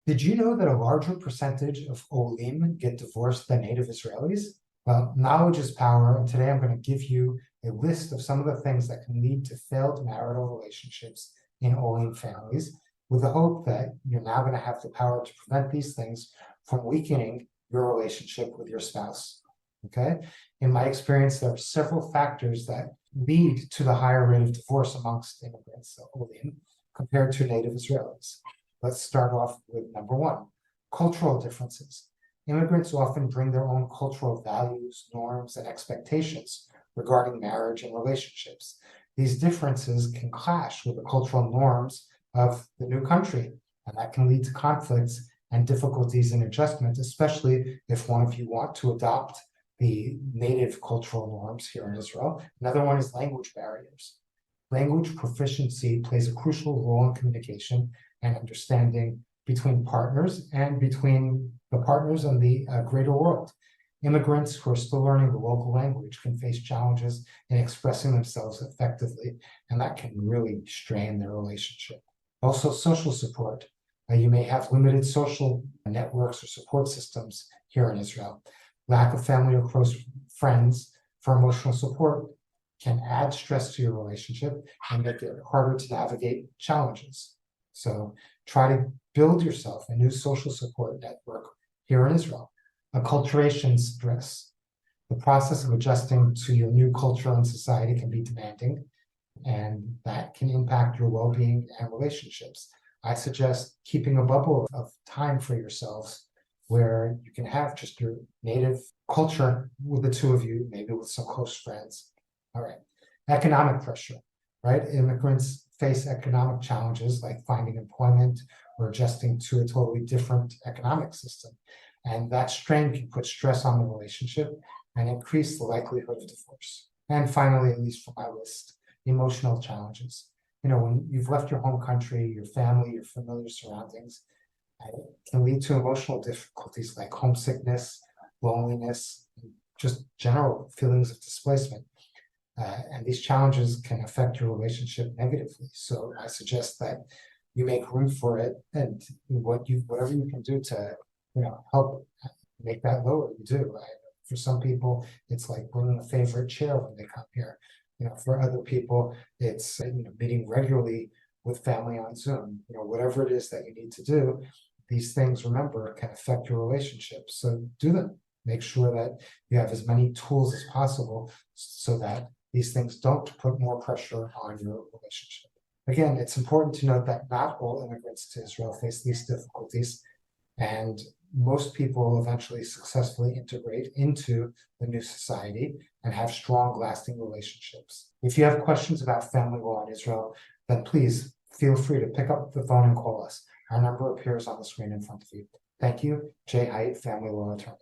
Did you know that a larger percentage of Olim get divorced than native Israelis? Well, knowledge is power, and today I'm going to give you a list of some of the things that can lead to failed marital relationships in Olim families, with the hope that you're now going to have the power to prevent these things from weakening your relationship with your spouse. Okay? In my experience, there are several factors that lead to the higher rate of divorce amongst immigrants, Olim, compared to native Israelis. Let's start off with number one, cultural differences. Immigrants often bring their own cultural values, norms, and expectations regarding marriage and relationships. These differences can clash with the cultural norms of the new country, and that can lead to conflicts and difficulties in adjustment, especially if one of you want to adopt the native cultural norms here in Israel. Another one is language barriers. Language proficiency plays a crucial role in communication and understanding between partners and between the partners and the greater world. Immigrants who are still learning the local language can face challenges in expressing themselves effectively, and that can really strain their relationship. Also, social support. You may have limited social networks or support systems here in Israel. Lack of family or close friends for emotional support can add stress to your relationship and make it harder to navigate challenges. So try to build yourself a new social support network here in Israel. Acculturation stress. The process of adjusting to your new culture and society can be demanding, and that can impact your well-being and relationships. I suggest keeping a bubble of time for yourselves where you can have just your native culture with the two of you, maybe with some close friends. All right. Economic pressure, right? Immigrants face economic challenges like finding employment or adjusting to a totally different economic system. And that strain can put stress on the relationship and increase the likelihood of divorce. And finally, at least for my list, emotional challenges. When you've left your home country, your family, your familiar surroundings, it can lead to emotional difficulties like homesickness, loneliness, and just general feelings of displacement. And these challenges can affect your relationship negatively. So I suggest that you make room for it, and whatever you can do to help make that lower, you do. Right? For some people, it's like bringing a favorite chair when they come here. For other people, it's meeting regularly with family on Zoom. Whatever it is that you need to do, these things, remember, can affect your relationship. So do them. Make sure that you have as many tools as possible so that these things don't put more pressure on your relationship. Again, it's important to note that not all immigrants to Israel face these difficulties, and most people eventually successfully integrate into the new society and have strong, lasting relationships. If you have questions about family law in Israel, then please feel free to pick up the phone and call us. Our number appears on the screen in front of you. Thank you. Hait Family Law Attorney.